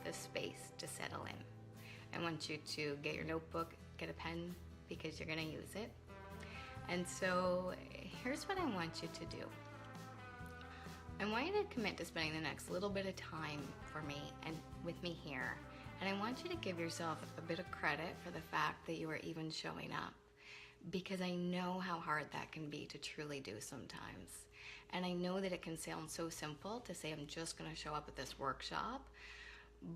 this space to settle in. I want you to get your notebook, get a pen, because you're going to use it. And so here's what I want you to do. I want you to commit to spending the next little bit of time for me and with me here. And I want you to give yourself a bit of credit for the fact that you are even showing up, because I know how hard that can be to truly do sometimes. And I know that it can sound so simple to say, I'm just going to show up at this workshop.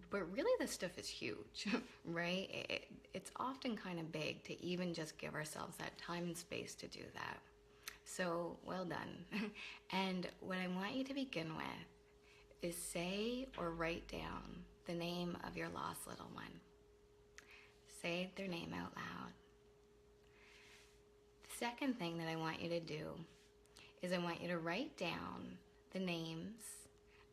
But really, this stuff is huge, right? It's often kind of big to even just give ourselves that time and space to do that. So, well done. And what I want you to begin with is say or write down the name of your lost little one. Say their name out loud. The second thing that I want you to do is I want you to write down the names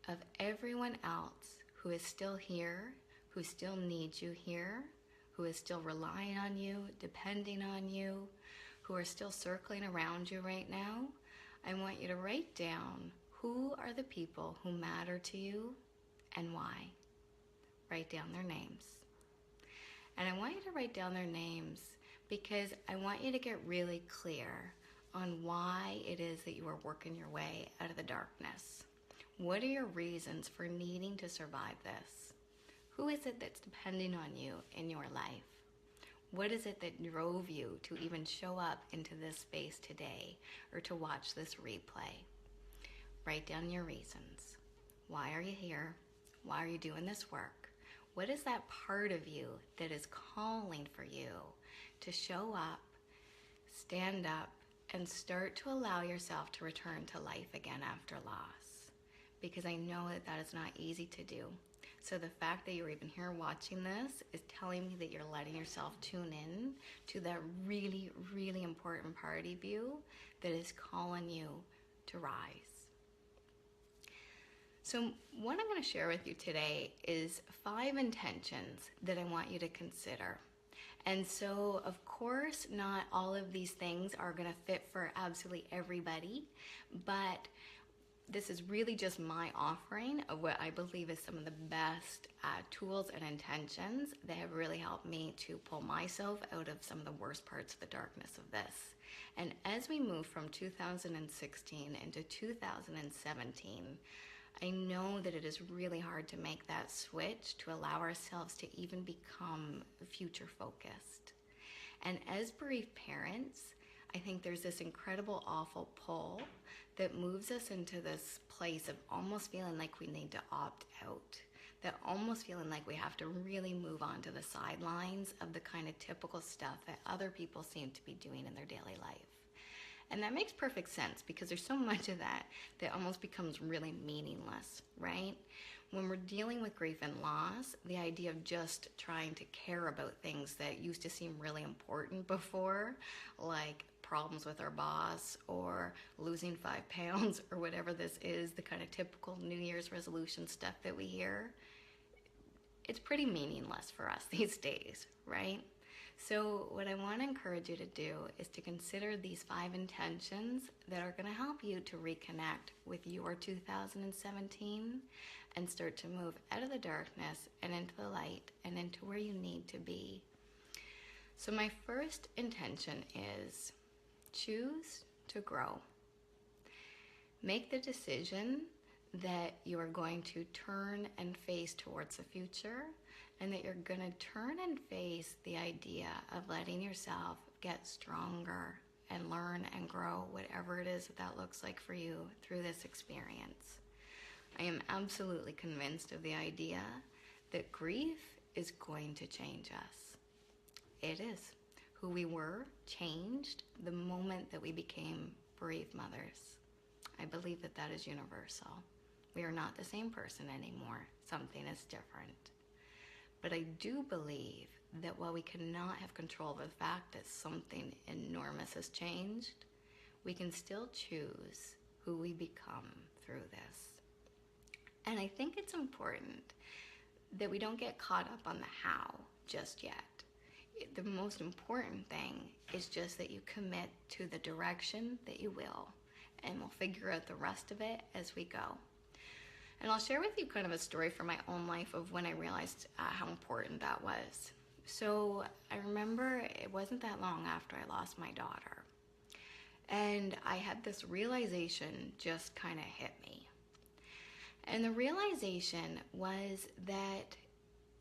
of everyone else who is still here, who still needs you here, who is still relying on you, depending on you, who are still circling around you right now. I want you to write down who are the people who matter to you and why. Write down their names. And I want you to write down their names because I want you to get really clear on why it is that you are working your way out of the darkness. What are your reasons for needing to survive this? Who is it that's depending on you in your life? What is it that drove you to even show up into this space today or to watch this replay? Write down your reasons. Why are you here? Why are you doing this work? What is that part of you that is calling for you to show up, stand up, and start to allow yourself to return to life again after loss? Because I know that that is not easy to do. So the fact that you're even here watching this is telling me that you're letting yourself tune in to that really, really important part of you that is calling you to rise. So what I'm going to share with you today is 5 intentions that I want you to consider. And so, of course, not all of these things are going to fit for absolutely everybody, but this is really just my offering of what I believe is some of the best tools and intentions that have really helped me to pull myself out of some of the worst parts of the darkness of this. And as we move from 2016 into 2017, I know that it is really hard to make that switch to allow ourselves to even become future focused. And as bereaved parents, I think there's this incredible, awful pull that moves us into this place of almost feeling like we need to opt out, that almost feeling like we have to really move on to the sidelines of the kind of typical stuff that other people seem to be doing in their daily life. And that makes perfect sense because there's so much of that that almost becomes really meaningless, right? When we're dealing with grief and loss, the idea of just trying to care about things that used to seem really important before, like problems with our boss or losing 5 pounds or whatever this is, the kind of typical New Year's resolution stuff that we hear, it's pretty meaningless for us these days, right? So what I want to encourage you to do is to consider these 5 intentions that are going to help you to reconnect with your 2017 and start to move out of the darkness and into the light and into where you need to be. So my first intention is choose to grow. Make the decision that you are going to turn and face towards the future, and that you're going to turn and face the idea of letting yourself get stronger and learn and grow, whatever it is that looks like for you through this experience. I am absolutely convinced of the idea that grief is going to change us. It is. Who we were changed the moment that we became bereaved mothers. I believe that that is universal. We are not the same person anymore. Something is different. But I do believe that while we cannot have control of the fact that something enormous has changed, we can still choose who we become through this. And I think it's important that we don't get caught up on the how just yet. The most important thing is just that you commit to the direction that you will, and we'll figure out the rest of it as we go. And I'll share with you kind of a story from my own life of when I realized how important that was. So I remember it wasn't that long after I lost my daughter. And I had this realization just kind of hit me. And the realization was that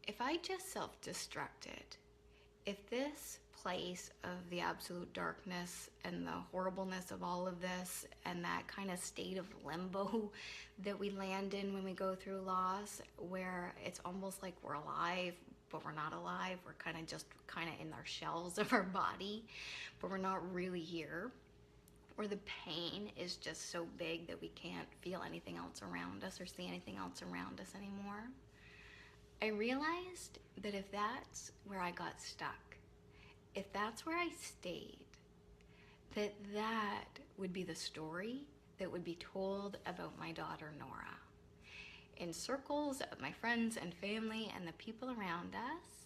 if I just self-destructed, if this place of the absolute darkness and the horribleness of all of this and that kind of state of limbo that we land in when we go through loss, where it's almost like we're alive, but we're not alive. We're kind of in our shells of our body, but we're not really here. Or the pain is just so big that we can't feel anything else around us or see anything else around us anymore. I realized that if that's where I got stuck, if that's where I stayed, that would be the story that would be told about my daughter Nora. In circles of my friends and family and the people around us,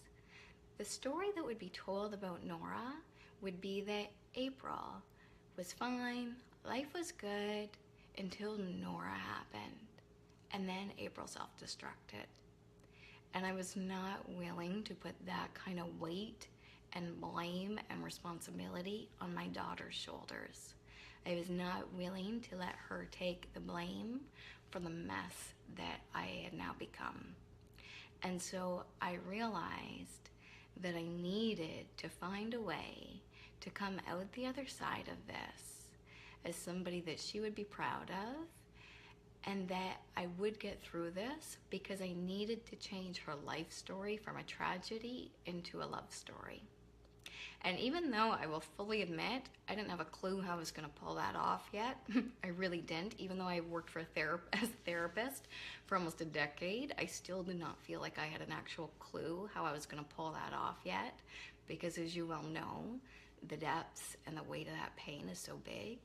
the story that would be told about Nora would be that April was fine, life was good, until Nora happened. And then April self-destructed. And I was not willing to put that kind of weight and blame and responsibility on my daughter's shoulders. I was not willing to let her take the blame for the mess that I had now become. And so I realized that I needed to find a way to come out the other side of this as somebody that she would be proud of, and that I would get through this because I needed to change her life story from a tragedy into a love story. And even though I will fully admit I didn't have a clue how I was going to pull that off yet, I really didn't. Even though I worked for as a therapist for almost a decade, I still did not feel like I had an actual clue how I was going to pull that off yet, because as you well know, the depths and the weight of that pain is so big.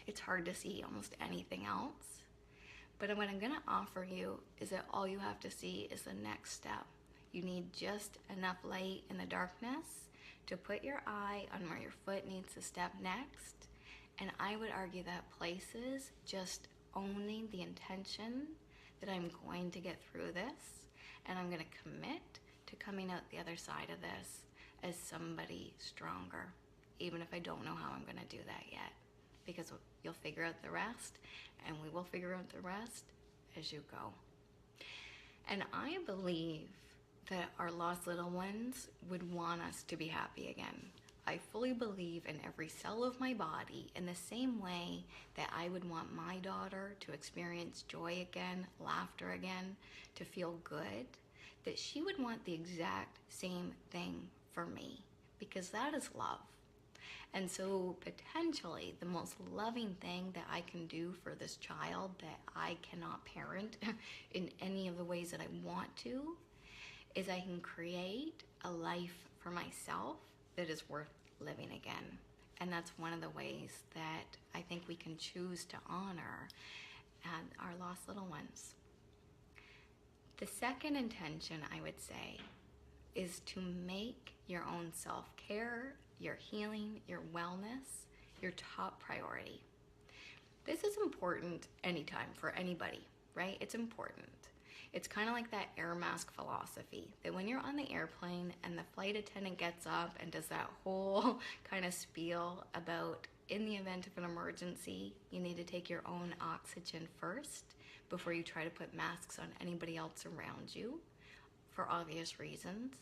It's hard to see almost anything else. But what I'm going to offer you is that all you have to see is the next step. You need just enough light in the darkness to put your eye on where your foot needs to step next. And I would argue that places just owning the intention that I'm going to get through this, and I'm going to commit to coming out the other side of this as somebody stronger, even if I don't know how I'm going to do that yet, because you'll figure out the rest, and we will figure out the rest as you go. And I believe that our lost little ones would want us to be happy again. I fully believe in every cell of my body, in the same way that I would want my daughter to experience joy again, laughter again, to feel good, that she would want the exact same thing for me, because that is love. And so potentially the most loving thing that I can do for this child that I cannot parent in any of the ways that I want to is I can create a life for myself that is worth living again. And that's one of the ways that I think we can choose to honor our lost little ones. The second intention, I would say, is to make your own self-care, your healing, your wellness, your top priority. This is important anytime for anybody, right? It's important. It's kind of like that air mask philosophy, that when you're on the airplane and the flight attendant gets up and does that whole kind of spiel about in the event of an emergency, you need to take your own oxygen first before you try to put masks on anybody else around you, for obvious reasons.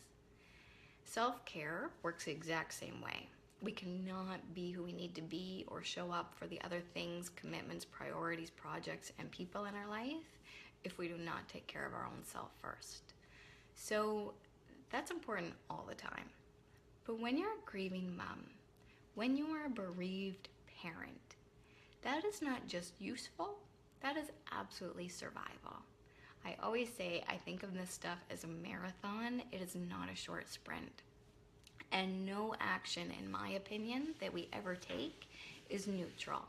Self-care works the exact same way. We cannot be who we need to be or show up for the other things, commitments, priorities, projects, and people in our life if we do not take care of our own self first. So that's important all the time. But when you're a grieving mom, when you are a bereaved parent, that is not just useful, that is absolutely survival. I always say I think of this stuff as a marathon. It is not a short sprint. And no action, in my opinion, that we ever take is neutral.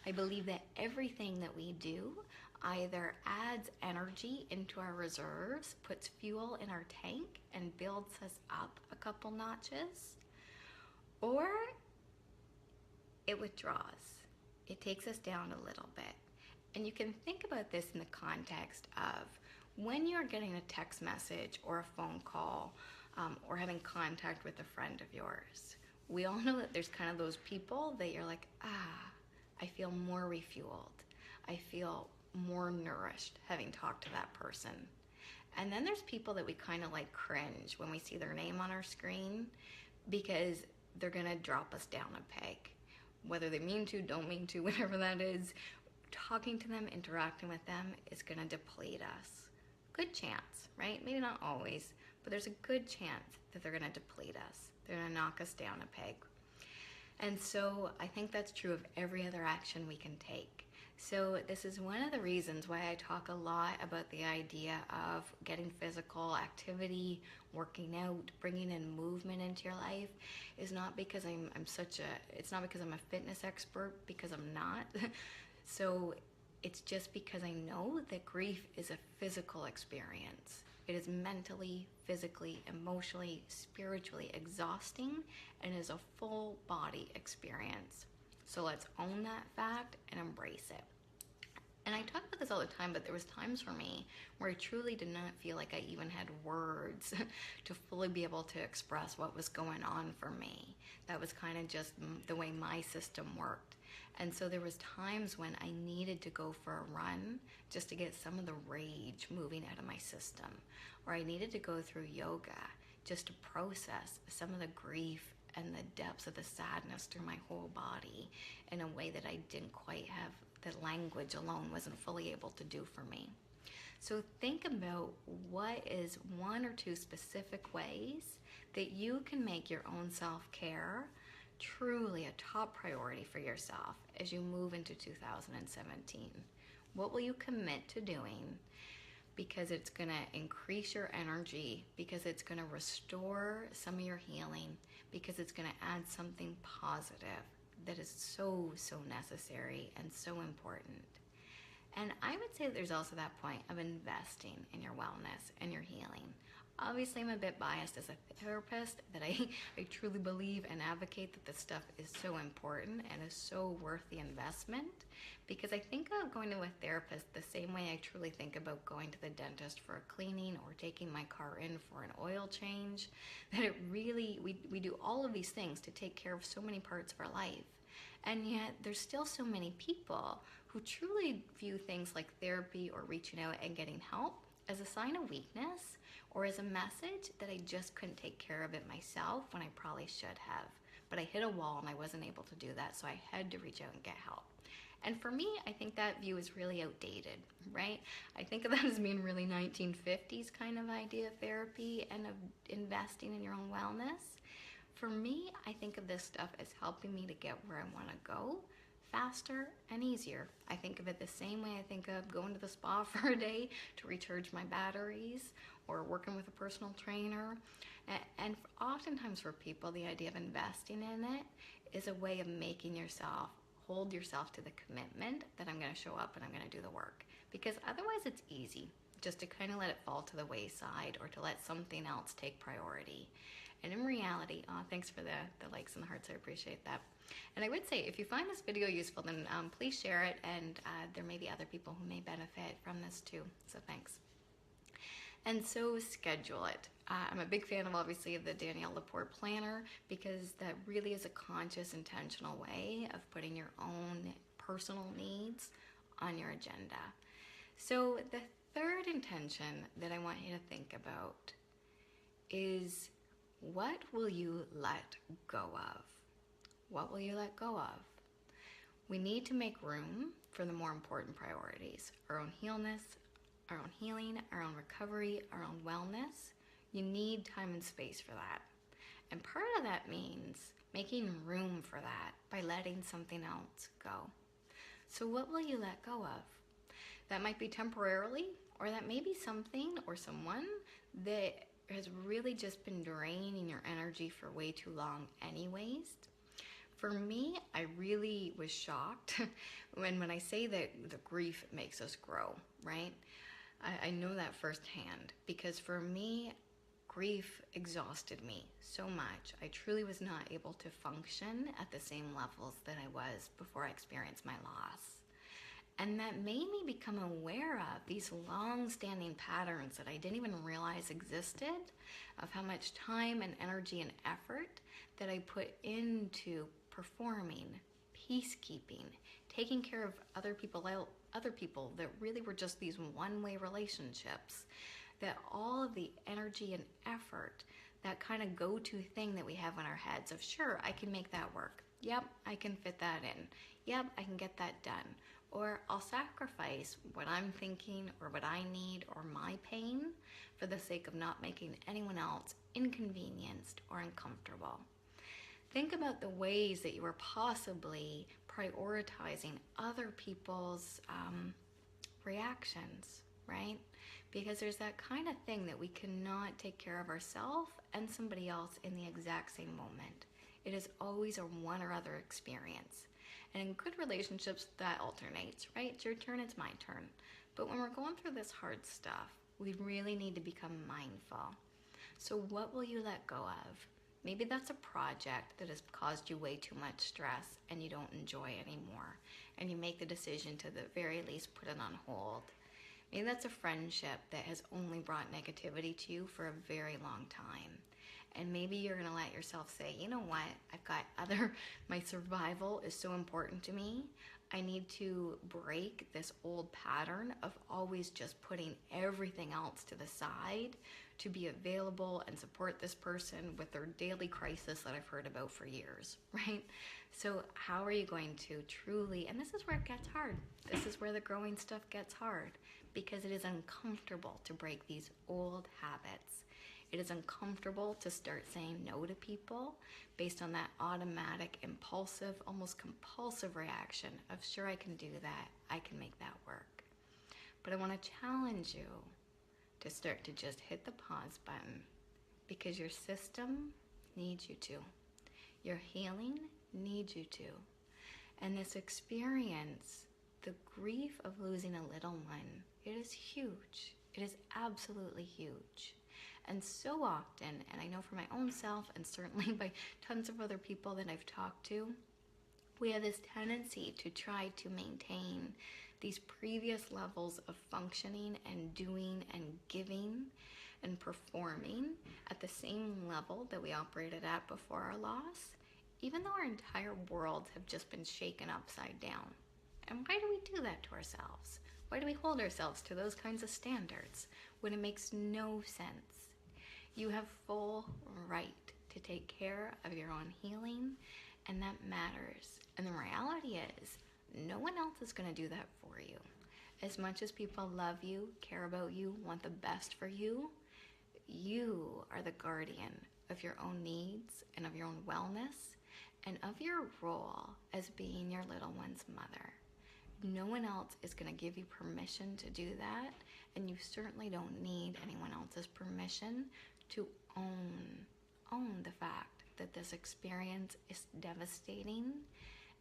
I believe that everything that we do either adds energy into our reserves, puts fuel in our tank, and builds us up a couple notches, or it withdraws. It takes us down a little bit. And you can think about this in the context of when you're getting a text message or a phone call, or having contact with a friend of yours. We all know that there's kind of those people that you're like, I feel more refueled. I feel more nourished having talked to that person. And then there's people that we kind of like cringe when we see their name on our screen because they're going to drop us down a peg. Whether they mean to, don't mean to, whatever that is, talking to them, interacting with them is going to deplete us. Good chance, right? Maybe not always, but there's a good chance that they're going to deplete us. They're going to knock us down a peg. And so I think that's true of every other action we can take. So this is one of the reasons why I talk a lot about the idea of getting physical activity, working out, bringing in movement into your life. Is not because it's not because I'm a fitness expert, because I'm not. So it's just because I know that grief is a physical experience. It is mentally, physically, emotionally, spiritually exhausting and is a full body experience. So let's own that fact and embrace it. And I talk about this all the time, but there was times for me where I truly did not feel like I even had words to fully be able to express what was going on for me. That was kind of just the way my system worked. And so there was times when I needed to go for a run just to get some of the rage moving out of my system, or I needed to go through yoga just to process some of the grief and the depths of the sadness through my whole body in a way that I didn't quite have, that language alone wasn't fully able to do for me. So think about what is one or two specific ways that you can make your own self-care truly a top priority for yourself as you move into 2017. What will you commit to doing? Because it's going to increase your energy, because it's going to restore some of your healing, because it's going to add something positive that is so, so necessary and so important. And I would say that there's also that point of investing in your wellness and your healing. Obviously, I'm a bit biased as a therapist, that I truly believe and advocate that this stuff is so important and is so worth the investment, because I think of going to a therapist the same way I truly think about going to the dentist for a cleaning or taking my car in for an oil change. That it really, we do all of these things to take care of so many parts of our life. And yet there's still so many people who truly view things like therapy or reaching out and getting help as a sign of weakness, or as a message that I just couldn't take care of it myself when I probably should have. But I hit a wall and I wasn't able to do that, so I had to reach out and get help. And for me, I think that view is really outdated, right? I think of that as being really 1950s kind of idea of therapy and of investing in your own wellness. For me, I think of this stuff as helping me to get where I want to go faster and easier. I think of it the same way I think of going to the spa for a day to recharge my batteries, or working with a personal trainer. And oftentimes for people, the idea of investing in it is a way of making yourself hold yourself to the commitment that I'm going to show up and I'm going to do the work. Because otherwise it's easy just to kind of let it fall to the wayside, or to let something else take priority. And in reality, thanks for the likes and the hearts, I appreciate that. And I would say, if you find this video useful, then please share it, and there may be other people who may benefit from this too, so thanks. And so schedule it. I'm a big fan of, obviously, of the Danielle Laporte planner, because that really is a conscious, intentional way of putting your own personal needs on your agenda. So the third intention that I want you to think about is, what will you let go of? What will you let go of? We need to make room for the more important priorities: our own our own healing, our own recovery, our own wellness. You need time and space for that. And part of that means making room for that by letting something else go. So what will you let go of? That might be temporarily, or that may be something or someone that has really just been draining your energy for way too long anyways. For me, I really was shocked when I say that the grief makes us grow, right? I know that firsthand, because for me, grief exhausted me so much. I truly was not able to function at the same levels that I was before I experienced my loss. And that made me become aware of these long-standing patterns that I didn't even realize existed, of how much time and energy and effort that I put into performing, peacekeeping, taking care of other people that really were just these one-way relationships, that all of the energy and effort, that kind of go-to thing that we have in our heads of, sure, I can make that work. Yep, I can fit that in. Yep, I can get that done. Or I'll sacrifice what I'm thinking or what I need or my pain for the sake of not making anyone else inconvenienced or uncomfortable. Think about the ways that you are possibly prioritizing other people's reactions, right? Because there's that kind of thing that we cannot take care of ourselves and somebody else in the exact same moment. It is always a one or other experience. And in good relationships, that alternates, right? It's your turn, it's my turn. But when we're going through this hard stuff, we really need to become mindful. So what will you let go of? Maybe that's a project that has caused you way too much stress and you don't enjoy anymore. And you make the decision to the very least put it on hold. Maybe that's a friendship that has only brought negativity to you for a very long time. And maybe you're gonna let yourself say, you know what, my survival is so important to me. I need to break this old pattern of always just putting everything else to the side to be available and support this person with their daily crisis that I've heard about for years, right? So how are you going to truly, and this is where it gets hard. This is where the growing stuff gets hard, because it is uncomfortable to break these old habits. It is uncomfortable to start saying no to people based on that automatic, impulsive, almost compulsive reaction of, sure, I can do that. I can make that work. But I want to challenge you to start to just hit the pause button, because your system needs you to. Your healing needs you to. And this experience, the grief of losing a little one, it is huge. It is absolutely huge. And so often, and I know for my own self and certainly by tons of other people that I've talked to, we have this tendency to try to maintain these previous levels of functioning and doing and giving and performing at the same level that we operated at before our loss, even though our entire worlds have just been shaken upside down. And why do we do that to ourselves? Why do we hold ourselves to those kinds of standards when it makes no sense? You have full right to take care of your own healing, and that matters. And the reality is, no one else is going to do that for you. As much as people love you, care about you, want the best for you, you are the guardian of your own needs and of your own wellness and of your role as being your little one's mother. No one else is going to give you permission to do that, and you certainly don't need anyone else's permission to own the fact that this experience is devastating,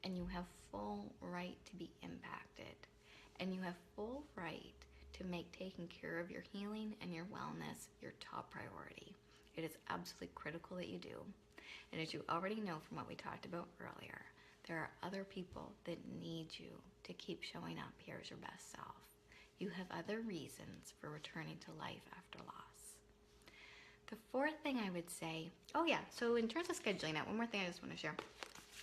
and you have full right to be impacted, and you have full right to make taking care of your healing and your wellness your top priority. It is absolutely critical that you do. And as you already know from what we talked about earlier, there are other people that need you to keep showing up here as your best self. You have other reasons for returning to life after loss. The fourth thing I would say, so in terms of scheduling out, one more thing I just want to share.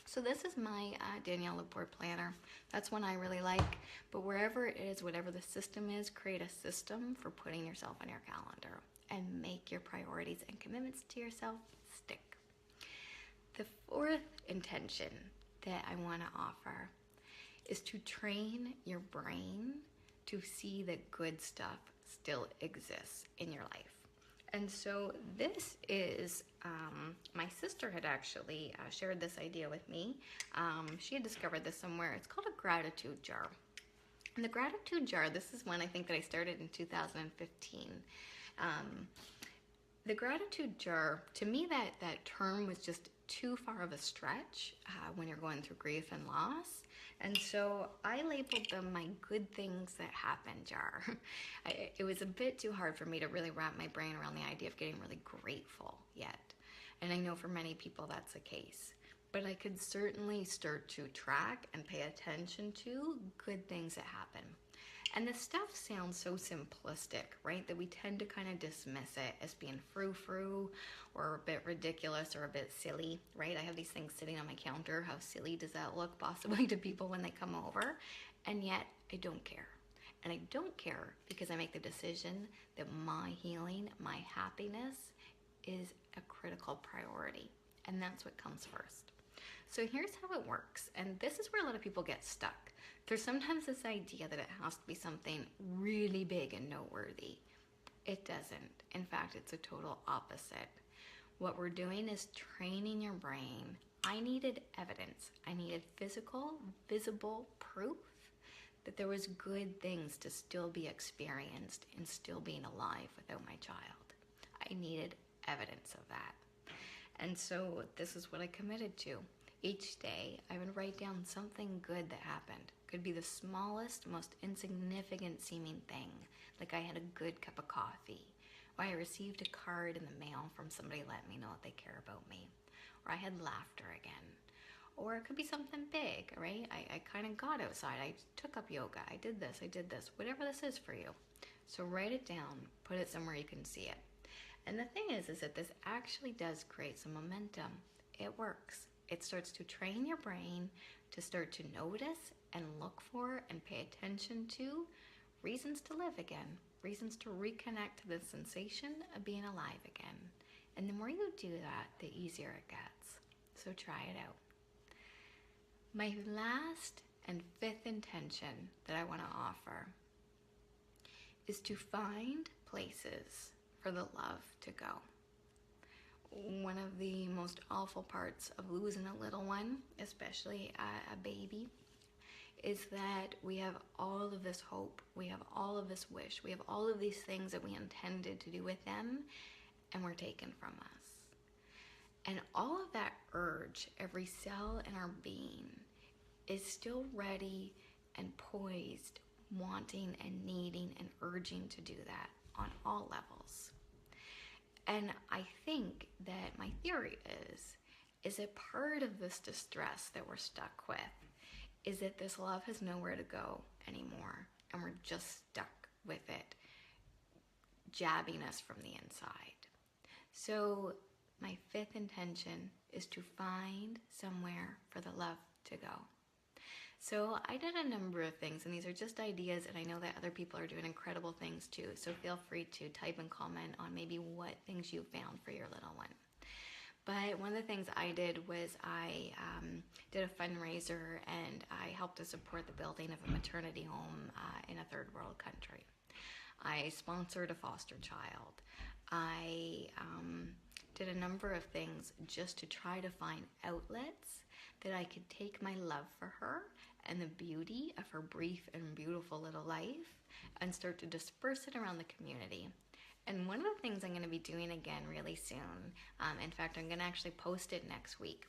So this is my Danielle Laporte planner. That's one I really like. But wherever it is, whatever the system is, create a system for putting yourself on your calendar and make your priorities and commitments to yourself stick. The fourth intention that I want to offer is to train your brain to see that good stuff still exists in your life. And so this is, my sister had actually shared this idea with me. She had discovered this somewhere. It's called a gratitude jar. And the gratitude jar, this is one I think that I started in 2015. The gratitude jar, to me that term was just too far of a stretch when you're going through grief and loss. And so I labeled them my good things that happen jar. It was a bit too hard for me to really wrap my brain around the idea of getting really grateful yet. And I know for many people that's the case. but I could certainly start to track and pay attention to good things that happen. And this stuff sounds so simplistic, right? That we tend to kind of dismiss it as being frou-frou or a bit ridiculous or a bit silly, right? I have these things sitting on my counter. How silly does that look possibly to people when they come over? And yet I don't care. And I don't care because I make the decision that my healing, my happiness is a critical priority. And that's what comes first. So here's how it works. And this is where a lot of people get stuck. There's sometimes this idea that it has to be something really big and noteworthy. It doesn't. In fact, it's a total opposite. What we're doing is training your brain. I needed evidence. I needed physical, visible proof that there was good things to still be experienced and still being alive without my child. I needed evidence of that. And so this is what I committed to. Each day, I would write down something good that happened. Could be the smallest, most insignificant seeming thing, like I had a good cup of coffee, or I received a card in the mail from somebody letting me know that they care about me, or I had laughter again. Or it could be something big, right? I kind of got outside. I took up yoga. I did this, whatever this is for you. So write it down, put it somewhere you can see it. And the thing is that this actually does create some momentum. It works. It starts to train your brain to start to notice and look for and pay attention to reasons to live again, reasons to reconnect to the sensation of being alive again. And the more you do that, the easier it gets. So try it out. My last and fifth intention that I want to offer is to find places for the love to go. One of the most awful parts of losing a little one, especially a baby, is that we have all of this hope, we have all of this wish, we have all of these things that we intended to do with them, and were taken from us. And all of that urge, every cell in our being, is still ready and poised, wanting and needing and urging to do that on all levels. And I think that my theory is that part of this distress that we're stuck with is that this love has nowhere to go anymore, and we're just stuck with it, jabbing us from the inside. So my fifth intention is to find somewhere for the love to go. So I did a number of things, and these are just ideas, and I know that other people are doing incredible things too. So feel free to type and comment on maybe what things you found for your little one. But one of the things I did was I did a fundraiser, and I helped to support the building of a maternity home in a third world country. I sponsored a foster child. I did a number of things just to try to find outlets that I could take my love for her and the beauty of her brief and beautiful little life and start to disperse it around the community. And one of the things I'm going to be doing again really soon, in fact, I'm going to actually post it next week.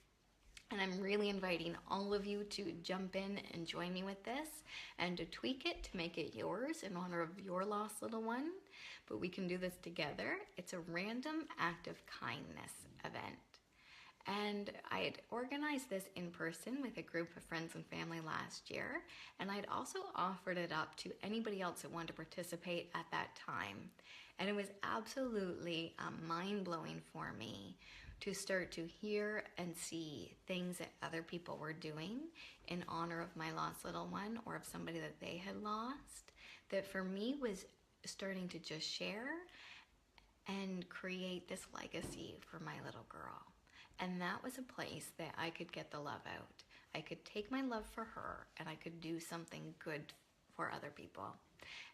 And I'm really inviting all of you to jump in and join me with this and to tweak it to make it yours in honor of your lost little one. But we can do this together. It's a random act of kindness event. And I had organized this in person with a group of friends and family last year, and I'd also offered it up to anybody else that wanted to participate at that time. And it was absolutely mind-blowing for me to start to hear and see things that other people were doing in honor of my lost little one or of somebody that they had lost, that for me was starting to just share and create this legacy for my little girl. And that was a place that I could get the love out. I could take my love for her and I could do something good for other people.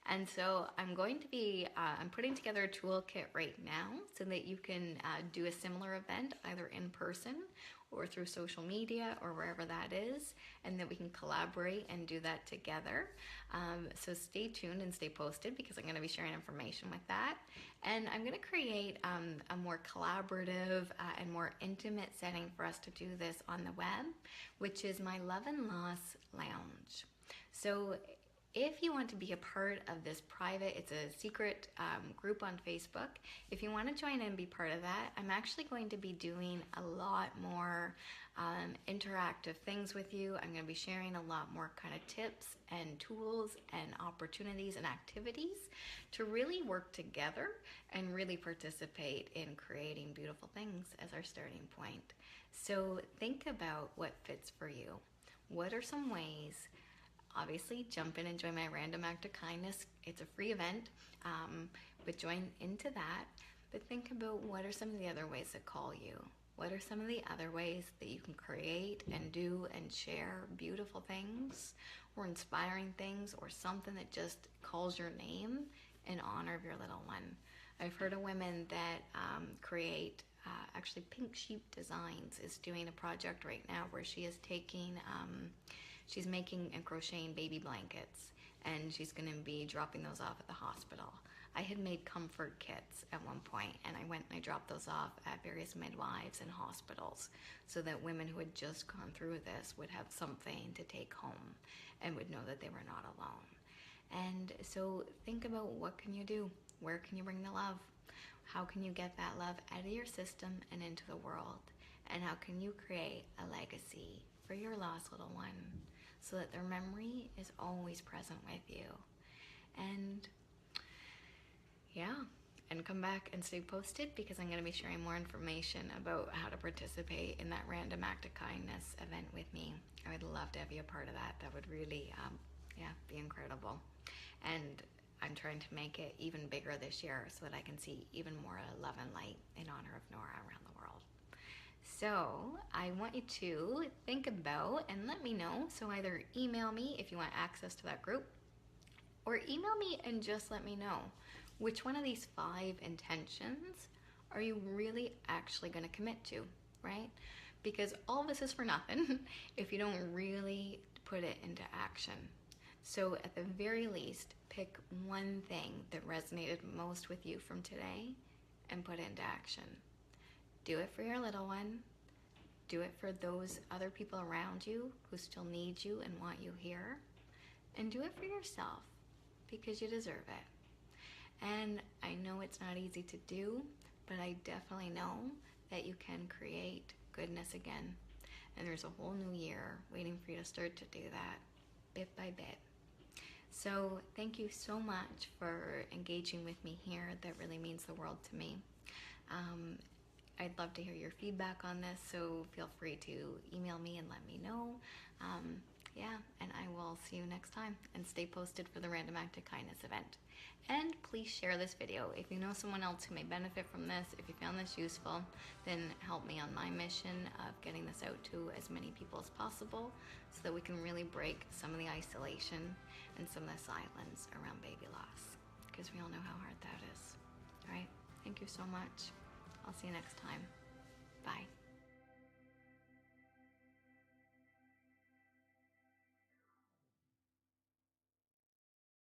And so I'm going to be, I'm putting together a toolkit right now so that you can do a similar event either in person or through social media or wherever that is, and that we can collaborate and do that together. So stay tuned and stay posted because I'm going to be sharing information with that. And I'm going to create a more collaborative and more intimate setting for us to do this on the web, which is my Love and Loss Lounge. So If you want to be a part of this private, it's a secret group on Facebook. If you want to join and be part of that, I'm actually going to be doing a lot more interactive things with you. I'm going to be sharing a lot more kind of tips and tools and opportunities and activities to really work together and really participate in creating beautiful things as our starting point. So think about what fits for you. What are some ways? Obviously, jump in and join my Random Act of Kindness. It's a free event, but join into that. But think about what are some of the other ways that call you. What are some of the other ways that you can create and do and share beautiful things or inspiring things or something that just calls your name in honor of your little one? I've heard of women that create actually Pink Sheep Designs is doing a project right now where she is taking she's making and crocheting baby blankets, and she's going to be dropping those off at the hospital. I had made comfort kits at one point, and I went and I dropped those off at various midwives and hospitals so that women who had just gone through this would have something to take home and would know that they were not alone. And so think about, what can you do? Where can you bring the love? How can you get that love out of your system and into the world? And how can you create a legacy for your lost little one so that their memory is always present with you? And yeah, and come back and stay posted, because I'm going to be sharing more information about how to participate in that Random Act of Kindness event with me. I would love to have you a part of that. That would really, be incredible. And I'm trying to make it even bigger this year so that I can see even more love and light in honor of Nora around the world. So I want you to think about and let me know. So either email me if you want access to that group, or email me and just let me know which one of these 5 intentions are you really actually going to commit to, right? Because all of this is for nothing if you don't really put it into action. So at the very least, pick one thing that resonated most with you from today and put it into action. Do it for your little one. Do it for those other people around you who still need you and want you here. And do it for yourself, because you deserve it. And I know it's not easy to do, but I definitely know that you can create goodness again. And there's a whole new year waiting for you to start to do that, bit by bit. So thank you so much for engaging with me here. That really means the world to me. I'd love to hear your feedback on this, so feel free to email me and let me know. And I will see you next time, and stay posted for the Random Act of Kindness event. And please share this video. If you know someone else who may benefit from this, if you found this useful, then help me on my mission of getting this out to as many people as possible so that we can really break some of the isolation and some of the silence around baby loss, because we all know how hard that is. All right, thank you so much. I'll see you next time. Bye.